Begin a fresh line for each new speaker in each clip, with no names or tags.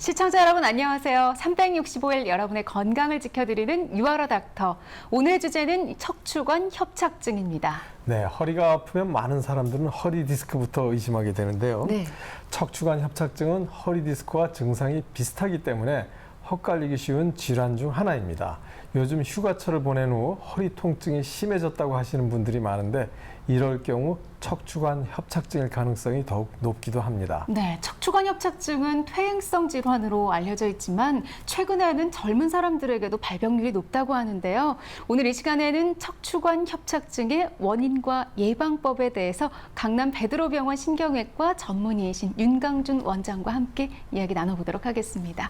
시청자 여러분 안녕하세요. 365일 여러분의 건강을 지켜드리는 유아러 닥터. 오늘 주제는 척추관 협착증입니다.
네, 허리가 아프면 많은 사람들은 허리 디스크부터 의심하게 되는데요.
네.
척추관 협착증은 허리 디스크와 증상이 비슷하기 때문에 헛갈리기 쉬운 질환 중 하나입니다. 요즘 휴가철을 보낸 후 허리 통증이 심해졌다고 하시는 분들이 많은데 이럴 경우 척추관 협착증일 가능성이 더욱 높기도 합니다.
네, 척추관 협착증은 퇴행성 질환으로 알려져 있지만 최근에는 젊은 사람들에게도 발병률이 높다고 하는데요. 오늘 이 시간에는 척추관 협착증의 원인과 예방법에 대해서 강남 베드로병원 신경외과 전문의이신 윤강준 원장과 함께 이야기 나눠보도록 하겠습니다.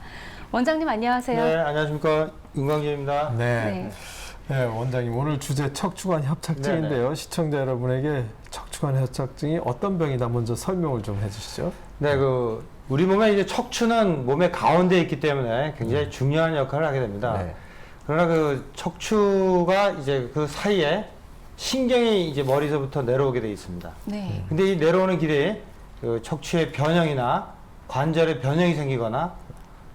원장님 안녕하세요.
네, 안녕하십니까. 윤광진입니다.
네. 네, 원장님 오늘 주제 척추관 협착증인데요.
네네.
시청자 여러분에게 척추관 협착증이 어떤 병이다 먼저 설명을 좀 해주시죠.
네, 우리 몸에 이제 척추는 몸의 가운데에 있기 때문에 굉장히 중요한 역할을 하게 됩니다.
네.
그러나 척추가 이제 그 사이에 신경이 이제 머리서부터 내려오게 돼 있습니다.
네.
근데 이 내려오는 길에 척추의 변형이나 관절의 변형이 생기거나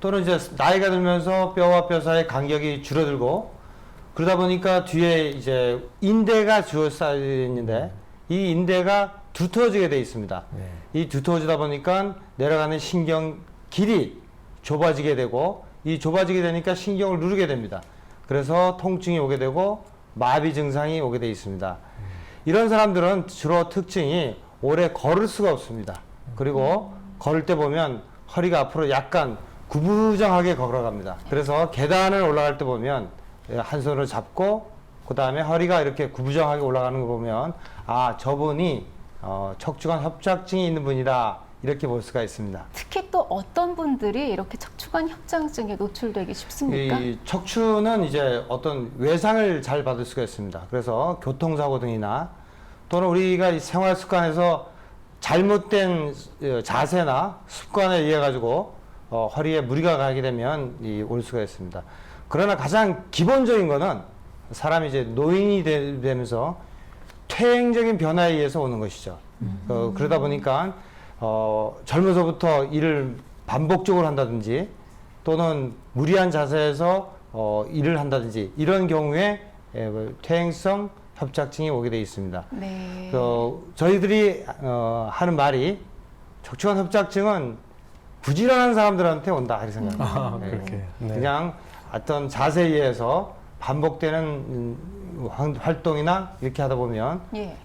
또는 이제 나이가 들면서 뼈와 뼈 사이의 간격이 줄어들고 그러다 보니까 뒤에 이제 인대가 둘러싸여 있는데 이 인대가 두터워지게 돼 있습니다.
네.
이 두터워지다 보니까 내려가는 신경 길이 좁아지게 되고 이 좁아지게 되니까 신경을 누르게 됩니다. 그래서 통증이 오게 되고 마비 증상이 오게 돼 있습니다. 이런 사람들은 주로 특징이 오래 걸을 수가 없습니다. 그리고 걸을 때 보면 허리가 앞으로 약간 구부정하게 걸어갑니다. 그래서 계단을 올라갈 때 보면 한 손으로 잡고 그 다음에 허리가 이렇게 구부정하게 올라가는 거 보면 아, 저분이 척추관 협착증이 있는 분이다 이렇게 볼 수가 있습니다.
특히 또 어떤 분들이 이렇게 척추관 협착증에 노출되기 쉽습니까?
이 척추는 이제 어떤 외상을 잘 받을 수가 있습니다. 그래서 교통사고 등이나 또는 우리가 이 생활 습관에서 잘못된 자세나 습관에 의해 가지고 허리에 무리가 가게 되면 올 수가 있습니다. 그러나 가장 기본적인 거는 사람이 이제 노인이 되면서 퇴행적인 변화에 의해서 오는 것이죠. 그러다 보니까 젊어서부터 일을 반복적으로 한다든지 또는 무리한 자세에서 일을 한다든지 이런 경우에 퇴행성 협착증이 오게 되어 있습니다.
네.
저희들이 하는 말이 척추관 협착증은 부지런한 사람들한테 온다 이렇게 생각합니다.
아, 그렇게. 네.
그냥 어떤 자세에 의해서 반복되는 활동이나 이렇게 하다 보면
예.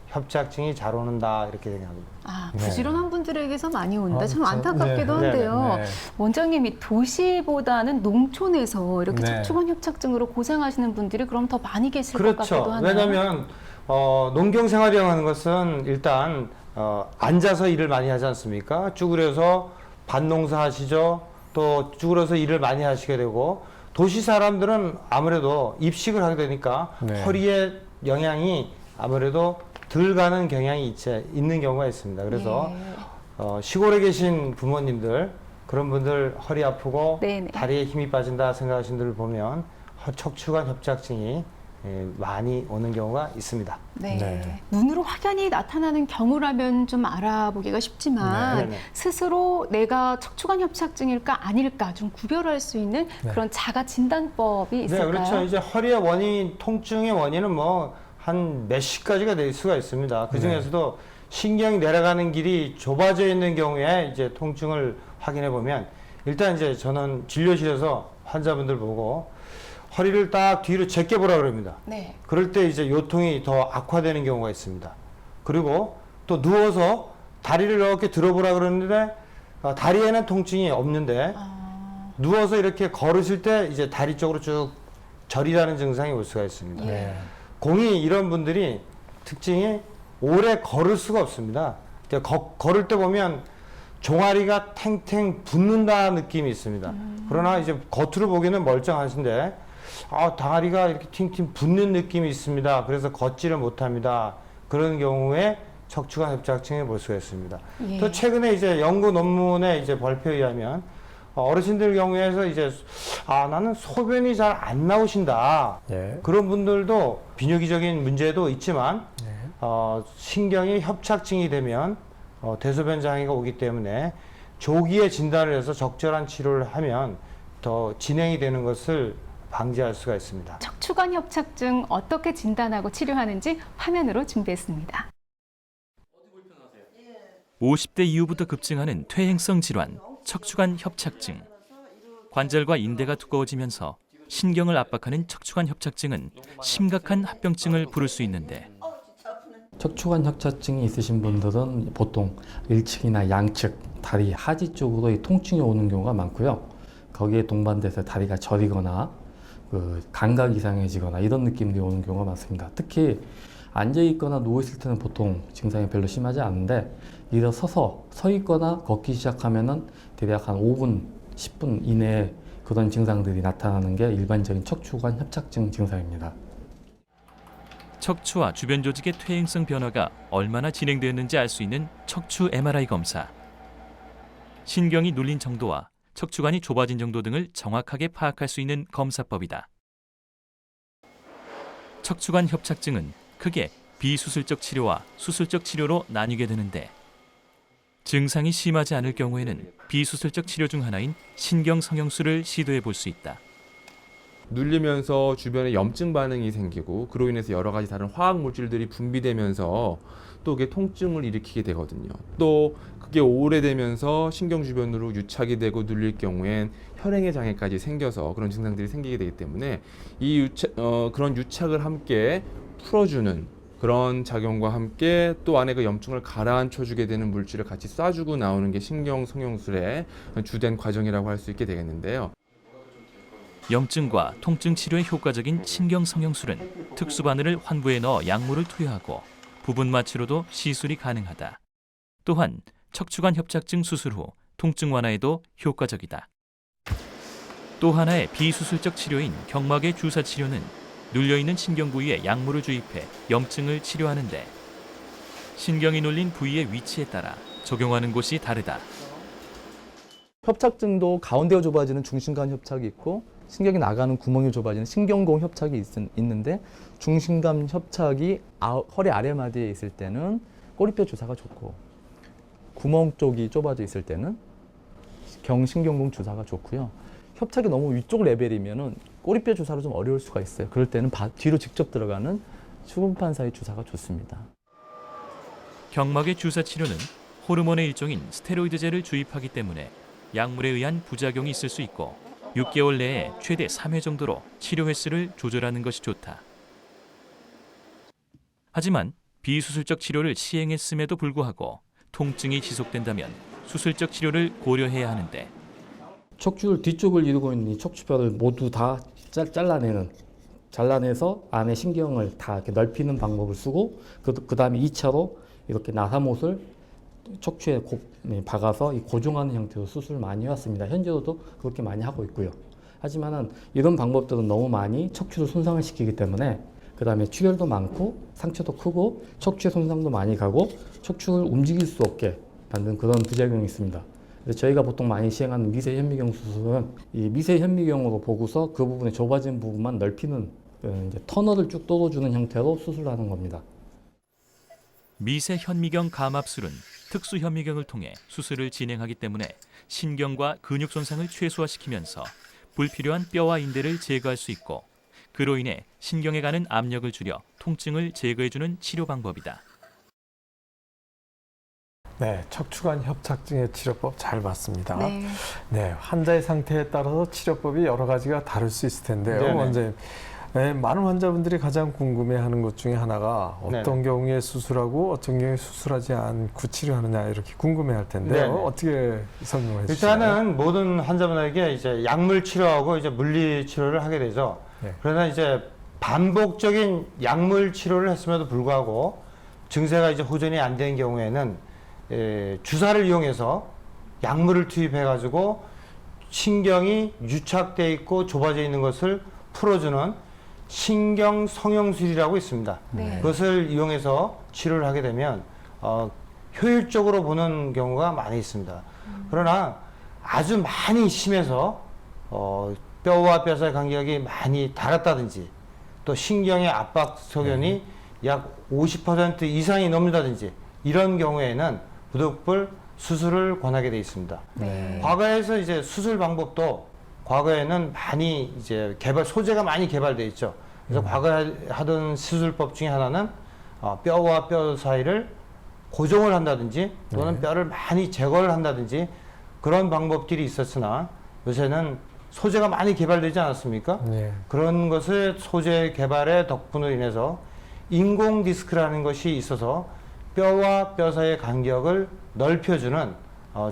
협착증이 잘 오는다 이렇게 생각합니다.
아,
네.
부지런한 분들에게서 많이 온다.
아,
참
그렇죠.
안타깝기도
네.
한데요.
네.
원장님이 도시보다는 농촌에서 이렇게
네.
척추관 협착증으로 고생하시는 분들이 그럼 더 많이 계실 것 같기도
그렇죠.
하네요.
왜냐하면 농경생활이라고 하는 것은 일단 앉아서 일을 많이 하지 않습니까? 쭈그려서 밭농사 하시죠. 또 쭈그려서 일을 많이 하시게 되고 도시 사람들은 아무래도 입식을 하게 되니까
네.
허리에 영향이 아무래도 덜 가는 경향이 있는 경우가 있습니다. 그래서
예.
시골에 계신 부모님들 그런 분들 허리 아프고
네네.
다리에 힘이 빠진다 생각하시는 분들 보면 척추관 협착증이 많이 오는 경우가 있습니다.
네.
네.
눈으로 확연히 나타나는 경우라면 좀 알아보기가 쉽지만
네, 네, 네.
스스로 내가 척추관 협착증일까 아닐까 좀 구별할 수 있는
네.
그런 자가 진단법이 있을까요?
네, 그렇죠. 이제 허리의 원인, 통증의 원인은 뭐 한 몇십 가지가 될 수가 있습니다. 그 중에서도 신경이 내려가는 길이 좁아져 있는 경우에 이제 통증을 확인해 보면 일단 이제 저는 진료실에서 환자분들 보고 허리를 딱 뒤로 제껴 보라 그럽니다.
네.
그럴 때 이제 요통이 더 악화되는 경우가 있습니다. 그리고 또 누워서 다리를 이렇게 들어보라 그러는데 다리에는 통증이 없는데 누워서 이렇게 걸으실 때 이제 다리 쪽으로 쭉 저리라는 증상이 올 수가 있습니다.
네.
공이 이런 분들이 특징이 오래 걸을 수가 없습니다. 걸을 때 보면 종아리가 탱탱 붓는다 느낌이 있습니다. 그러나 이제 겉으로 보기에는 멀쩡하신데 다리가 이렇게 팅팅 붓는 느낌이 있습니다. 그래서 걷지를 못합니다. 그런 경우에 척추관 협착증을 볼 수가 있습니다.
예.
또 최근에 이제 연구 논문에 이제 발표에 의하면 어르신들 경우에서 이제 나는 소변이 잘 안 나오신다.
예.
그런 분들도 비뇨기적인 문제도 있지만 신경이 협착증이 되면 대소변 장애가 오기 때문에 조기에 진단을 해서 적절한 치료를 하면 더 진행이 되는 것을 방지할 수가 있습니다.
척추관 협착증 어떻게 진단하고 치료하는지 화면으로 준비했습니다.
50대 이후부터 급증하는 퇴행성 질환, 척추관 협착증. 관절과 인대가 두꺼워지면서 신경을 압박하는 척추관 협착증은 심각한 합병증을 부를 수 있는데
척추관 협착증이 있으신 분들은 보통 1측이나 양측, 다리 하지 쪽으로 이 통증이 오는 경우가 많고요. 거기에 동반돼서 다리가 저리거나 감각이 이상해지거나 이런 느낌들이 오는 경우가 많습니다. 특히 앉아있거나 누워있을 때는 보통 증상이 별로 심하지 않은데 일어서서 서 있거나 걷기 시작하면은 대략 한 5분, 10분 이내에 그런 증상들이 나타나는 게 일반적인 척추관 협착증 증상입니다.
척추와 주변 조직의 퇴행성 변화가 얼마나 진행되었는지 알 수 있는 척추 MRI 검사. 신경이 눌린 정도와 척추관이 좁아진 정도 등을 정확하게 파악할 수 있는 검사법이다. 척추관 협착증은 크게 비수술적 치료와 수술적 치료로 나뉘게 되는데 증상이 심하지 않을 경우에는 비수술적 치료 중 하나인 신경성형술을 시도해 볼 수 있다.
눌리면서 주변에 염증 반응이 생기고 그로 인해서 여러 가지 다른 화학 물질들이 분비되면서 또 그게 통증을 일으키게 되거든요. 또 그게 오래되면서 신경 주변으로 유착이 되고 눌릴 경우엔 혈행의 장애까지 생겨서 그런 증상들이 생기게 되기 때문에 그런 유착을 함께 풀어주는 그런 작용과 함께 또 안에 그 염증을 가라앉혀주게 되는 물질을 같이 쏴주고 나오는 게 신경성형술의 주된 과정이라고 할 수 있게 되겠는데요.
염증과 통증 치료에 효과적인 신경성형술은 특수바늘을 환부에 넣어 약물을 투여하고 부분마 치료도 시술이 가능하다. 또한 척추관 협착증 수술 후 통증 완화에도 효과적이다. 또 하나의 비수술적 치료인 경막의 주사 치료는 눌려있는 신경 부위에 약물을 주입해 염증을 치료하는데 신경이 눌린 부위의 위치에 따라 적용하는 곳이 다르다.
협착증도 가운데가 좁아지는 중심간 협착이 있고 신경이 나가는 구멍이 좁아지는 신경공 협착이 있는데 중심간 협착이 허리 아래마디에 있을 때는 꼬리뼈 주사가 좋고 구멍 쪽이 좁아져 있을 때는 경신경공 주사가 좋고요. 협착이 너무 위쪽 레벨이면은 꼬리뼈 주사로 좀 어려울 수가 있어요. 그럴 때는 뒤로 직접 들어가는 수분판 사이 주사가 좋습니다.
경막의 주사 치료는 호르몬의 일종인 스테로이드제를 주입하기 때문에 약물에 의한 부작용이 있을 수 있고 6개월 내에 최대 3회 정도로 치료 횟수를 조절하는 것이 좋다. 하지만 비수술적 치료를 시행했음에도 불구하고 통증이 지속된다면 수술적 치료를 고려해야 하는데
척추 뒤쪽을 이루고 있는 이 척추뼈를 모두 다 잘라내서 안에 신경을 다 이렇게 넓히는 방법을 쓰고 그 다음에 2차로 이렇게 나사못을 척추에 박아서 고정하는 형태로 수술을 많이 해왔습니다. 현재로도 그렇게 많이 하고 있고요. 하지만은 이런 방법들은 너무 많이 척추를 손상을 시키기 때문에 그 다음에 출혈도 많고 상처도 크고 척추의 손상도 많이 가고 척추를 움직일 수 없게 만든 그런 부작용이 있습니다. 그래서 저희가 보통 많이 시행하는 미세현미경 수술은 이 미세현미경으로 보고서 그 부분에 좁아진 부분만 넓히는 이제 터널을 쭉 뚫어주는 형태로 수술하는 겁니다.
미세현미경 감압술은 특수현미경을 통해 수술을 진행하기 때문에 신경과 근육 손상을 최소화시키면서 불필요한 뼈와 인대를 제거할 수 있고 그로 인해 신경에 가는 압력을 줄여 통증을 제거해주는 치료 방법이다.
네, 척추관 협착증의 치료법 잘 봤습니다.
네.
네, 환자의 상태에 따라서 치료법이 여러 가지가 다를 수 있을 텐데요.
네네.
원장님, 네, 많은 환자분들이 가장 궁금해하는 것 중에 하나가 어떤
네네.
경우에 수술하고 어떤 경우에 수술하지 않고 치료하느냐 이렇게 궁금해할 텐데요.
네네.
어떻게 설명해 주시나요?
일단은 모든 환자분에게 이제 약물 치료하고 이제 물리 치료를 하게 되죠.
네.
그러나 이제 반복적인 약물 치료를 했음에도 불구하고 증세가 이제 호전이 안 되는 경우에는 주사를 이용해서 약물을 투입해 가지고 신경이 유착돼 있고 좁아져 있는 것을 풀어주는 신경 성형술이라고 있습니다.
네.
그것을 이용해서 치료를 하게 되면 효율적으로 보는 경우가 많이 있습니다. 그러나 아주 많이 심해서 뼈와 뼈 사이 간격이 많이 닳았다든지 또 신경의 압박 소견이 약 50% 이상이 넘는다든지 이런 경우에는 부득불 수술을 권하게 돼 있습니다.
네.
과거에서 이제 수술 방법도 과거에는 많이 이제 소재가 많이 개발돼 있죠. 그래서 과거에 하던 수술법 중에 하나는 뼈와 뼈 사이를 고정을 한다든지 또는 뼈를 많이 제거를 한다든지 그런 방법들이 있었으나 요새는 소재가 많이 개발되지 않았습니까?
네.
그런 것을 소재 개발의 덕분으로 인해서 인공 디스크라는 것이 있어서 뼈와 뼈 사이의 간격을 넓혀주는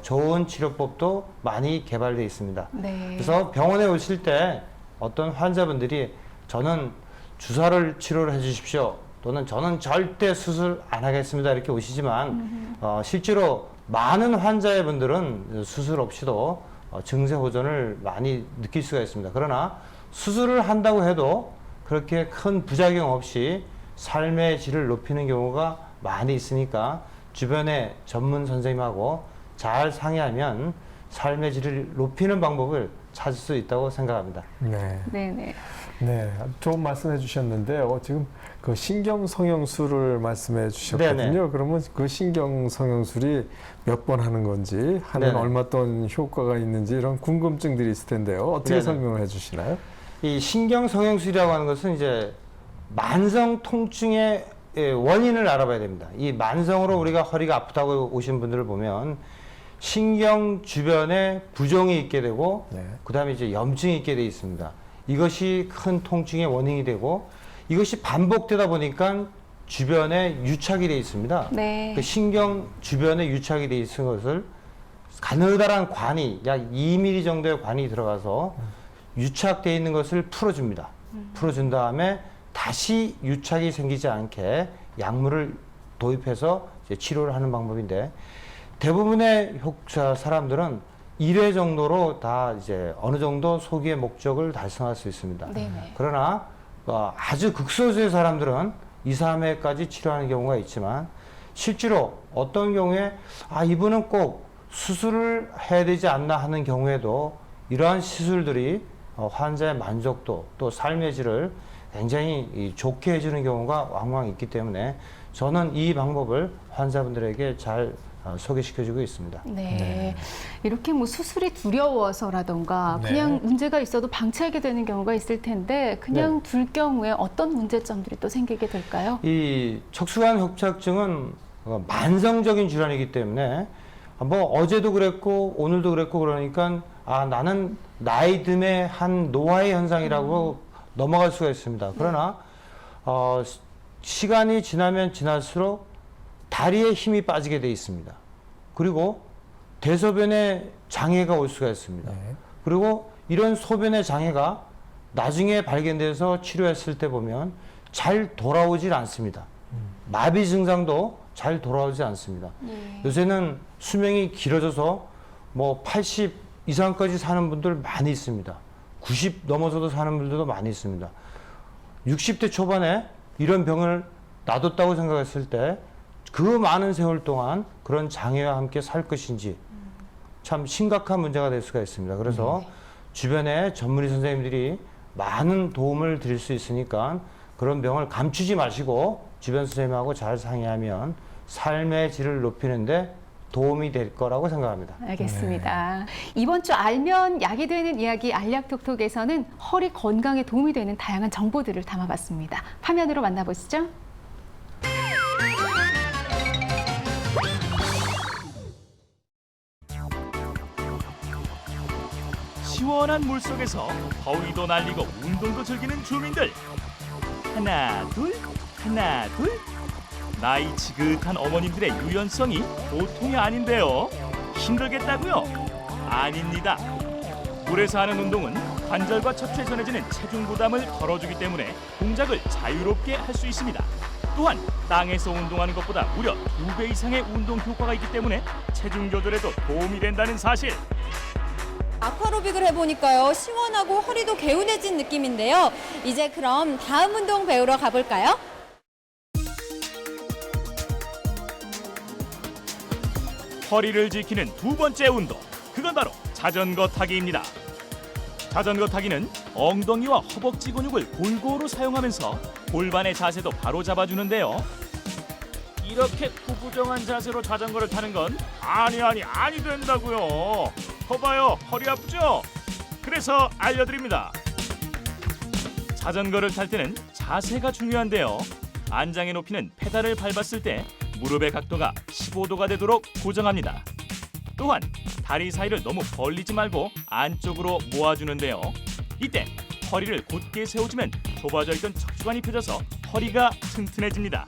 좋은 치료법도 많이 개발되어 있습니다.
네.
그래서 병원에 오실 때 어떤 환자분들이 저는 주사를 치료를 해주십시오 또는 저는 절대 수술 안 하겠습니다 이렇게 오시지만 실제로 많은 환자의 분들은 수술 없이도 증세 호전을 많이 느낄 수가 있습니다. 그러나 수술을 한다고 해도 그렇게 큰 부작용 없이 삶의 질을 높이는 경우가 많이 있으니까 주변에 전문 선생님하고 잘 상의하면 삶의 질을 높이는 방법을 찾을 수 있다고 생각합니다.
네.
네네.
네, 좋은 말씀해 주셨는데 지금 그 신경성형술을 말씀해 주셨거든요.
네네.
그러면 그 신경성형술이 몇 번 하는 건지, 하면
네네.
얼마 동안 효과가 있는지 이런 궁금증들이 있을 텐데요. 어떻게
네네.
설명을 해 주시나요?
이 신경성형술이라고 하는 것은 이제 만성 통증의 원인을 알아봐야 됩니다. 이 만성으로 우리가 허리가 아프다고 오신 분들을 보면 신경 주변에 부종이 있게 되고
네.
그다음에 이제 염증이 있게 돼 있습니다. 이것이 큰 통증의 원인이 되고 이것이 반복되다 보니까 주변에 유착이 돼 있습니다.
네.
그 신경 주변에 유착이 돼 있는 것을 가느다란 관이 약 2mm 정도의 관이 들어가서 유착되어 있는 것을 풀어줍니다. 풀어준 다음에 다시 유착이 생기지 않게 약물을 도입해서 이제 치료를 하는 방법인데 대부분의 사람들은 1회 정도로 다 이제 어느 정도 소기의 목적을 달성할 수 있습니다.
네네.
그러나 아주 극소수의 사람들은 2, 3회까지 치료하는 경우가 있지만 실제로 어떤 경우에 이분은 꼭 수술을 해야 되지 않나 하는 경우에도 이러한 시술들이 환자의 만족도 또 삶의 질을 굉장히 좋게 해주는 경우가 왕왕 있기 때문에 저는 이 방법을 환자분들에게 잘 소개시켜주고 있습니다.
네. 이렇게 뭐 수술이 두려워서라던가
네.
그냥 문제가 있어도 방치하게 되는 경우가 있을 텐데 그냥 둘 경우에 어떤 문제점들이 또 생기게 될까요?
이 척추관 협착증은 만성적인 질환이기 때문에 뭐 어제도 그랬고 오늘도 그랬고 그러니까 나는 나이 듦의 한 노화의 현상이라고 넘어갈 수가 있습니다. 그러나 시간이 지나면 지날수록 다리에 힘이 빠지게 돼 있습니다. 그리고 대소변에 장애가 올 수가 있습니다.
네.
그리고 이런 소변의 장애가 나중에 발견돼서 치료했을 때 보면 잘 돌아오질 않습니다. 마비 증상도 잘 돌아오지 않습니다. 요새는 수명이 길어져서 뭐 80 이상까지 사는 분들 많이 있습니다. 90 넘어서도 사는 분들도 많이 있습니다. 60대 초반에 이런 병을 놔뒀다고 생각했을 때 그 많은 세월 동안 그런 장애와 함께 살 것인지 참 심각한 문제가 될 수가 있습니다. 그래서 주변에 전문의 선생님들이 많은 도움을 드릴 수 있으니까 그런 병을 감추지 마시고 주변 선생님하고 잘 상의하면 삶의 질을 높이는데 도움이 될 거라고 생각합니다.
알겠습니다. 이번 주 알면 약이 되는 이야기 알약톡톡에서는 허리 건강에 도움이 되는 다양한 정보들을 담아봤습니다. 화면으로 만나보시죠.
시원한 물속에서 더위도 날리고 운동도 즐기는 주민들. 하나 둘 하나 둘. 나이 지긋한 어머님들의 유연성이 보통이 아닌데요. 힘들겠다고요? 아닙니다. 물에서 하는 운동은 관절과 척추에 전해지는 체중 부담을 덜어주기 때문에 동작을 자유롭게 할 수 있습니다. 또한 땅에서 운동하는 것보다 무려 2배 이상의 운동 효과가 있기 때문에 체중 조절에도 도움이 된다는 사실.
아쿠아로빅을 해보니까요, 시원하고 허리도 개운해진 느낌인데요. 이제 그럼 다음 운동 배우러 가볼까요?
허리를 지키는 두 번째 운동, 그건 바로 자전거 타기입니다. 자전거 타기는 엉덩이와 허벅지 근육을 골고루 사용하면서 골반의 자세도 바로 잡아주는데요.
이렇게 구부정한 자세로 자전거를 타는 건 아니 된다고요. 거봐요, 허리 아프죠? 그래서 알려드립니다. 자전거를 탈 때는 자세가 중요한데요. 안장의 높이는 페달을 밟았을 때 무릎의 각도가 15도가 되도록 고정합니다. 또한 다리 사이를 너무 벌리지 말고 안쪽으로 모아주는데요. 이때 허리를 곧게 세워주면 좁아져 있던 척추관이 펴져서 허리가 튼튼해집니다.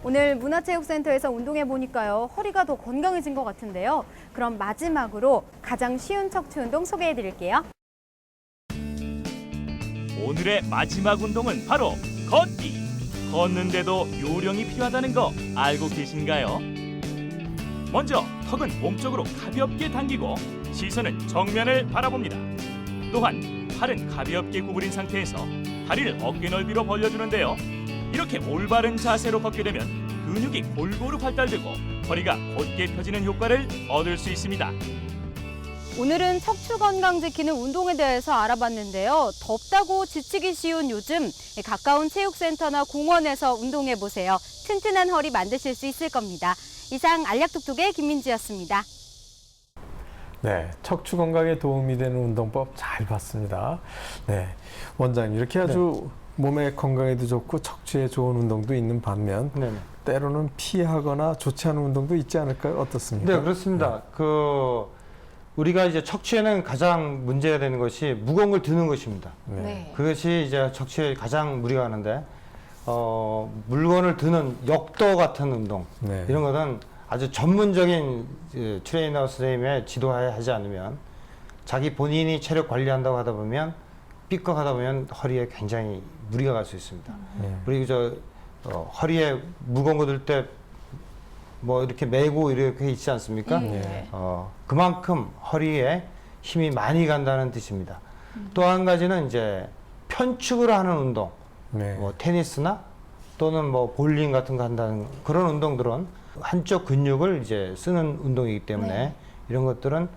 오늘 문화체육센터에서 운동해 보니까요, 허리가 더 건강해진 것 같은데요. 그럼 마지막으로 가장 쉬운 척추 운동 소개해 드릴게요.
오늘의 마지막 운동은 바로 걷기. 걷는데도 요령이 필요하다는 거 알고 계신가요? 먼저 턱은 몸쪽으로 가볍게 당기고 시선은 정면을 바라봅니다. 또한 팔은 가볍게 구부린 상태에서 다리를 어깨 넓이로 벌려주는데요. 이렇게 올바른 자세로 걷게 되면 근육이 골고루 발달되고 허리가 곧게 펴지는 효과를 얻을 수 있습니다.
오늘은 척추 건강 지키는 운동에 대해서 알아봤는데요. 덥다고 지치기 쉬운 요즘 가까운 체육센터나 공원에서 운동해 보세요. 튼튼한 허리 만드실 수 있을 겁니다. 이상 알약톡톡의 김민지였습니다.
네, 척추 건강에 도움이 되는 운동법 잘 봤습니다. 네, 원장님 이렇게 아주 몸의 건강에도 좋고 척추에 좋은 운동도 있는 반면
네네.
때로는 피하거나 좋지 않은 운동도 있지 않을까요? 어떻습니까?
네, 그렇습니다. 우리가 이제 척추에는 가장 문제가 되는 것이 무거운 걸 드는 것입니다.
네.
그것이 이제 척추에 가장 무리가 가는데, 물건을 드는 역도 같은 운동,
네.
이런 것은 아주 전문적인 트레이너 선생님의 지도하에 하지 않으면 자기 본인이 체력 관리한다고 하다 보면 삐걱하다 보면 허리에 굉장히 무리가 갈 수 있습니다. 그리고 허리에 무거운 거 들 때 뭐 이렇게 메고 이렇게 있지 않습니까? 그만큼 허리에 힘이 많이 간다는 뜻입니다. 또 한 가지는 이제 편축을 하는 운동,
네.
뭐 테니스나 또는 뭐 볼링 같은 거 한다는 그런 운동들은 한쪽 근육을 이제 쓰는 운동이기 때문에 이런 것들은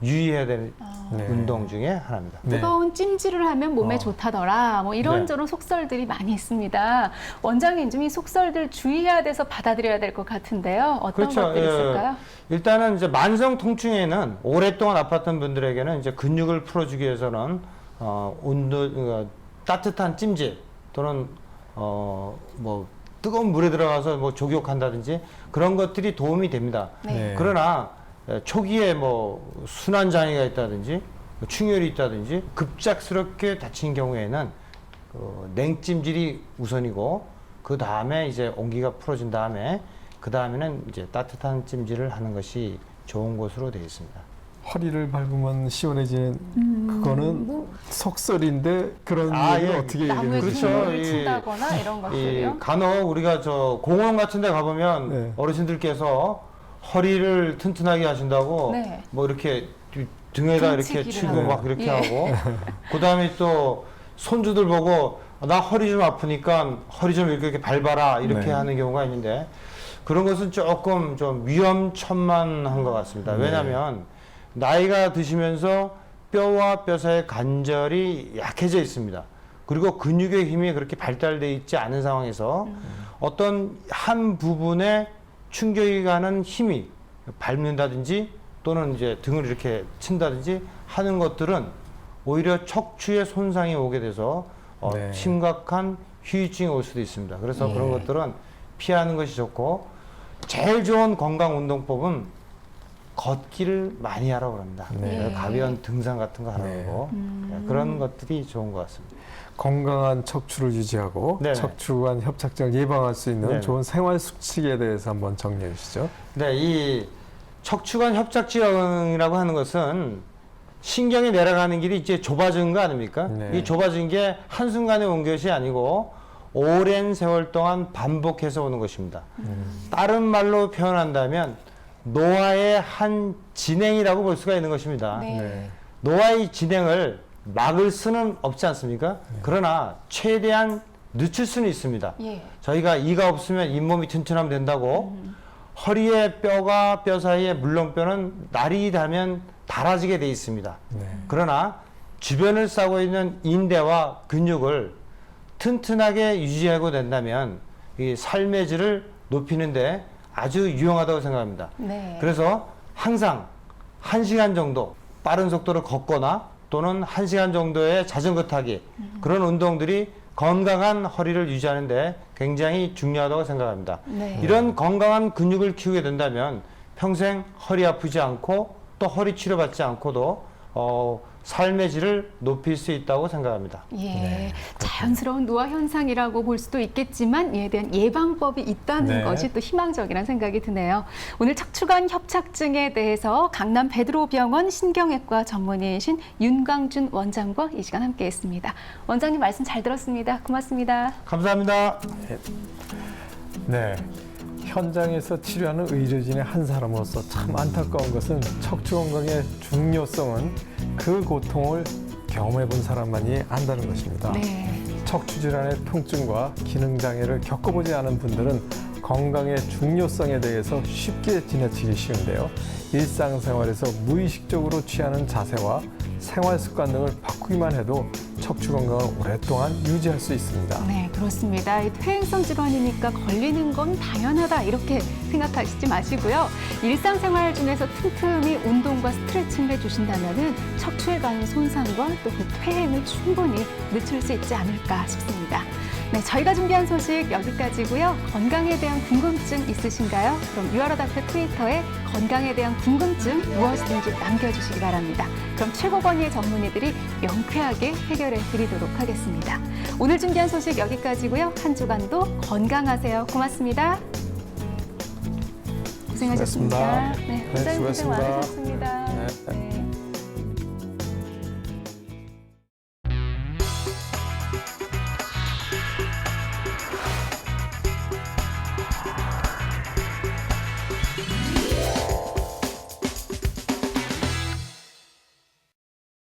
유의해야 될 운동 중에 하나입니다.
네.
뜨거운 찜질을 하면 몸에 좋다더라. 뭐 이런저런 속설들이 많이 있습니다. 원장님 좀 이 속설들 주의해야 돼서 받아들여야 될 것 같은데요. 어떤 것들이 있을까요?
일단은 이제 만성 통증에는 오랫동안 아팠던 분들에게는 이제 근육을 풀어주기 위해서는 따뜻한 찜질 또는 뭐 뜨거운 물에 들어가서 뭐 족욕한다든지 그런 것들이 도움이 됩니다.
네.
그러나 초기에 뭐 순환 장애가 있다든지 충혈이 있다든지 급작스럽게 다친 경우에는 냉찜질이 우선이고 그 다음에 이제 온기가 풀어진 다음에 그 다음에는 이제 따뜻한 찜질을 하는 것이 좋은 것으로 되어 있습니다.
허리를 밟으면 시원해지는 그거는 속설인데 그런 얘기를 어떻게 얘기를
나무에
해주시죠?
기름을 친다거나 이런 것들이요?
간혹 우리가 공원 같은 데 가보면
네.
어르신들께서 허리를 튼튼하게 하신다고
네.
뭐 이렇게 등에다 이렇게
등치기를
치고
하고.
막 이렇게
예.
하고 그다음에 또 손주들 보고 나 허리 좀 아프니까 허리 좀 이렇게 밟아라 이렇게
네.
하는 경우가 있는데 그런 것은 조금 좀 위험천만한 것 같습니다. 왜냐하면 나이가 드시면서 뼈와 뼈 사이의 관절이 약해져 있습니다. 그리고 근육의 힘이 그렇게 발달되어 있지 않은 상황에서 어떤 한 부분에 충격이 가는 힘이 밟는다든지 또는 이제 등을 이렇게 친다든지 하는 것들은 오히려 척추에 손상이 오게 돼서
네.
심각한 후유증이 올 수도 있습니다. 그래서 그런 것들은 피하는 것이 좋고 제일 좋은 건강 운동법은 걷기를 많이 하라고 합니다.
네.
가벼운 등산 같은 거 하라고
네.
하고 그런 것들이 좋은 것 같습니다.
건강한 척추를 유지하고
네네.
척추관 협착증을 예방할 수 있는
네네.
좋은 생활 수칙에 대해서 한번 정리해 주시죠.
네, 이 척추관 협착증이라고 하는 것은 신경이 내려가는 길이 이제 좁아진 거 아닙니까?
네.
이 좁아진 게 한순간에 온 것이 아니고 오랜 세월 동안 반복해서 오는 것입니다. 다른 말로 표현한다면 노화의 한 진행이라고 볼 수가 있는 것입니다.
네.
노화의 진행을 막을 수는 없지 않습니까? 그러나 최대한 늦출 수는 있습니다.
예.
저희가 이가 없으면 잇몸이 튼튼하면 된다고 허리에 뼈가 뼈 사이에 물렁뼈는 날이 닿으면 닳아지게 돼 있습니다.
네.
그러나 주변을 싸고 있는 인대와 근육을 튼튼하게 유지하고 된다면 이 삶의 질을 높이는데 아주 유용하다고 생각합니다.
네.
그래서 항상 1시간 정도 빠른 속도로 걷거나 또는 1시간 정도의 자전거 타기 그런 운동들이 건강한 허리를 유지하는데 굉장히 중요하다고 생각합니다.
네.
이런 건강한 근육을 키우게 된다면 평생 허리 아프지 않고 또 허리 치료받지 않고도 삶의 질을 높일 수 있다고 생각합니다.
예,
네,
자연스러운 노화 현상이라고 볼 수도 있겠지만 이에 대한 예방법이 있다는
네.
것이 또 희망적이라는 생각이 드네요. 오늘 척추관 협착증에 대해서 강남 베드로병원 신경외과 전문의이신 윤광준 원장과 이 시간 함께했습니다. 원장님 말씀 잘 들었습니다. 고맙습니다.
감사합니다.
네. 현장에서 치료하는 의료진의 한 사람으로서 참 안타까운 것은 척추 건강의 중요성은 그 고통을 경험해 본 사람만이 안다는 것입니다.
네.
척추 질환의 통증과 기능 장애를 겪어보지 않은 분들은 건강의 중요성에 대해서 쉽게 지나치기 쉬운데요. 일상생활에서 무의식적으로 취하는 자세와 생활 습관 등을 바꾸기만 해도 척추 건강을 오랫동안 유지할 수 있습니다.
네, 그렇습니다. 이 퇴행성 질환이니까 걸리는 건 당연하다 이렇게 생각하시지 마시고요. 일상생활 중에서 틈틈이 운동과 스트레칭을 해주신다면 척추에 가는 손상과 또 그 퇴행을 충분히 늦출 수 있지 않을까 싶습니다. 네, 저희가 준비한 소식 여기까지고요. 건강에 대한 궁금증 있으신가요? 그럼 유아라 닥터 트위터에 건강에 대한 궁금증 무엇이든지 남겨주시기 바랍니다. 그럼 최고 권위의 전문의들이 명쾌하게 해결해 드리도록 하겠습니다. 오늘 준비한 소식 여기까지고요. 한 주간도 건강하세요. 고맙습니다. 고생하셨습니다.
수고하셨습니다.
네,
네,
원장님 고생
수고하셨습니다.
많으셨습니다.
네.
네.